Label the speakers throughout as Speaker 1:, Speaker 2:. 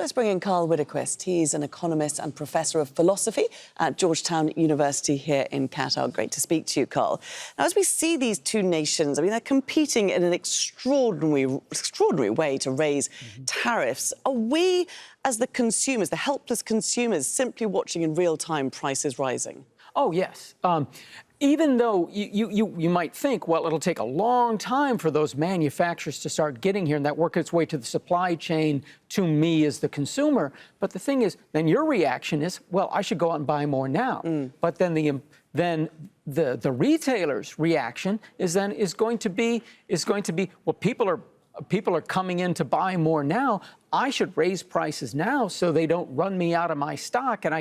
Speaker 1: Let's bring in Karl Widerquist. He's an economist and professor of philosophy at Georgetown University here in Qatar. Great to speak to you, Karl. Now, as we see these two nations, I mean, they're competing in an extraordinary way to raise tariffs. Are we, as the consumers, the helpless consumers, simply watching in real time prices rising?
Speaker 2: Oh, yes. Even though you might think, well, it'll take a long time for those manufacturers to start getting here and that work its way to the supply chain to me as the consumer. But the thing is, then your reaction is, well, I should go out and buy more now. But then the retailer's reaction is going to be, well, people are coming in to buy more now. I should raise prices now so they don't run me out of my stock and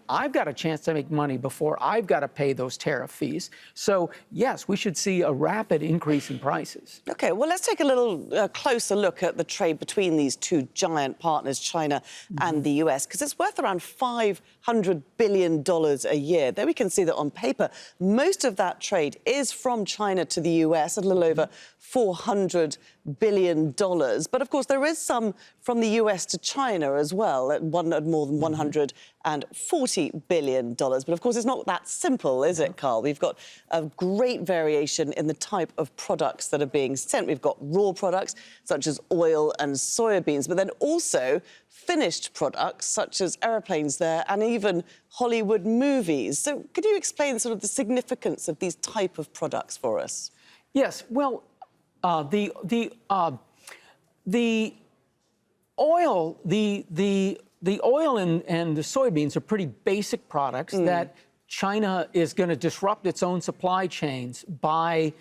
Speaker 2: I've got a chance to make money before I've got to pay those tariff fees. So, yes, we should see a rapid increase in prices.
Speaker 1: OK, well, let's take a little closer look at the trade between these two giant partners, China and the US, because it's worth around $500 billion a year. There we can see that on paper, most of that trade is from China to the US, a little over $400 billion. But, of course, there is some from the US to China as well, at more than $140 billion. But, of course, it's not that simple, is it, Karl? We've got a great variation in the type of products that are being sent. We've got raw products, such as oil and soybeans, but then also finished products, such as aeroplanes there, and even Hollywood movies. So could you explain sort of the significance of these type of products for us?
Speaker 2: Yes, well, the oil, the oil and the soybeans are pretty basic products that China is going to disrupt its own supply chains by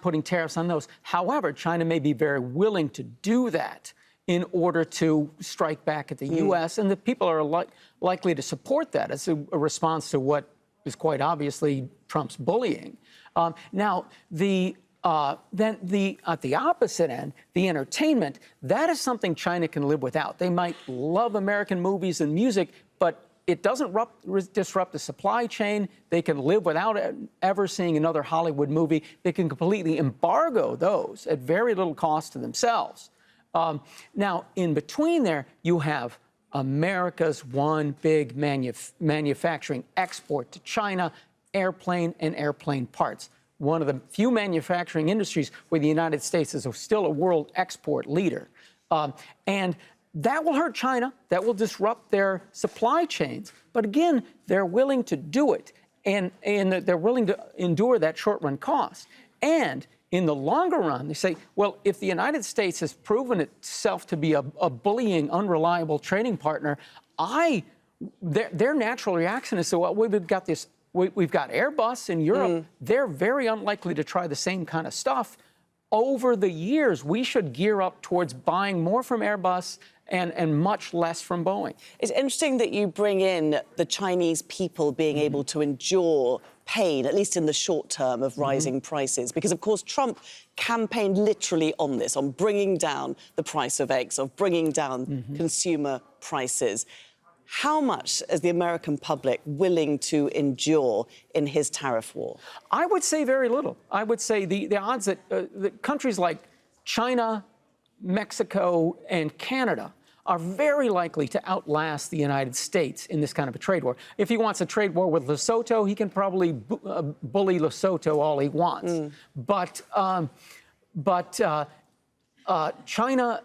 Speaker 2: putting tariffs on those. However, China may be very willing to do that in order to strike back at the U.S., and the people are likely to support that as a response to what is quite obviously Trump's bullying. Now, then at the opposite end, the entertainment, that is something China can live without. They might love American movies and music, but it doesn't disrupt the supply chain. They can live without ever seeing another Hollywood movie. They can completely embargo those at very little cost to themselves. Now, in between there, you have America's one big manufacturing export to China, airplane and airplane parts. One of the few manufacturing industries where the United States is still a world export leader. And that will hurt China. That will disrupt their supply chains. But again, they're willing to do it. And they're willing to endure that short-run cost. And in the longer run, they say, well, if the United States has proven itself to be a bullying, unreliable trading partner, their natural reaction is, so well, we've got this. We've got Airbus in Europe. They're very unlikely to try the same kind of stuff. Over the years, we should gear up towards buying more from Airbus and much less from Boeing.
Speaker 1: It's interesting that you bring in the Chinese people being able to endure pain, at least in the short term, of rising prices. Because, of course, Trump campaigned literally on this, on bringing down the price of eggs, of bringing down consumer prices. How much is the American public willing to endure in his tariff war?
Speaker 2: I would say very little. I would say the odds that countries like China, Mexico, and Canada are very likely to outlast the United States in this kind of a trade war. If he wants a trade war with Lesotho, he can probably bully Lesotho all he wants. But China,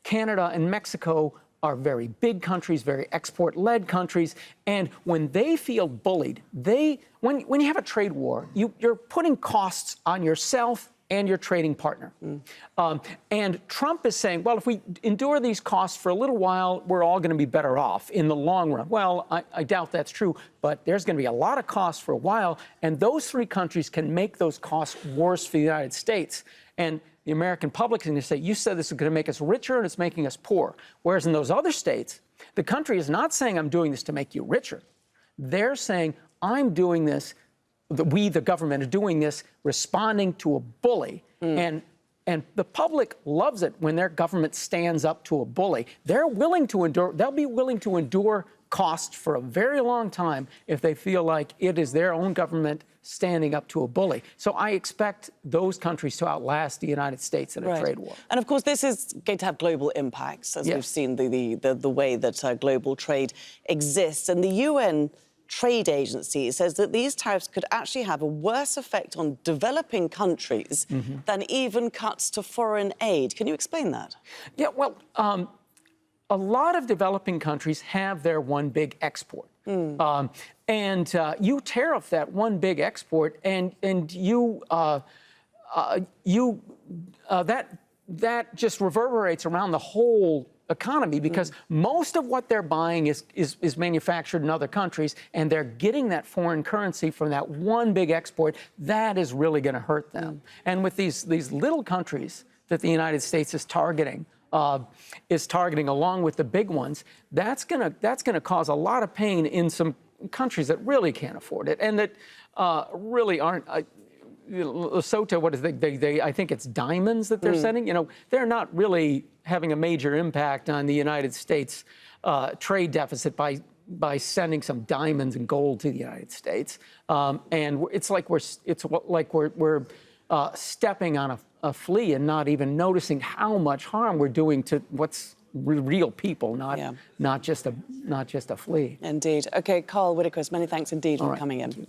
Speaker 2: Canada, and Mexico are very big countries, very export-led countries, and when they feel bullied, when you have a trade war, you're putting costs on yourself and your trading partner. And Trump is saying, well, if we endure these costs for a little while, we're all going to be better off in the long run. Well, I doubt that's true, but there's going to be a lot of costs for a while, and those three countries can make those costs worse for the United States. And the American public is going to say, you said this is going to make us richer and it's making us poor. Whereas in those other states, the country is not saying I'm doing this to make you richer. They're saying I'm doing this, we, the government, are doing this responding to a bully. And the public loves it when their government stands up to a bully. They'll be willing to endure cost for a very long time if they feel like it is their own government standing up to a bully. So I expect those countries to outlast the United States in a trade war.
Speaker 1: And of course, this is going to have global impacts, as we've seen the way that global trade exists. And the UN Trade Agency says that these tariffs could actually have a worse effect on developing countries than even cuts to foreign aid. Can you explain that?
Speaker 2: Yeah, well, a lot of developing countries have their one big export. And you tariff that one big export, and that just reverberates around the whole economy, because most of what they're buying is manufactured in other countries, and they're getting that foreign currency from that one big export. That is really going to hurt them. And with these little countries that the United States is targeting along with the big ones, that's gonna cause a lot of pain in some countries that really can't afford it, and that really aren't. Lesotho, what is they? I think it's diamonds that they're sending. You know, they're not really having a major impact on the United States trade deficit by sending some diamonds and gold to the United States. And it's like we're stepping on a flea and not even noticing how much harm we're doing to what's real people, not just a flea.
Speaker 1: Indeed. Okay, Karl Widerquist, many thanks indeed for coming in.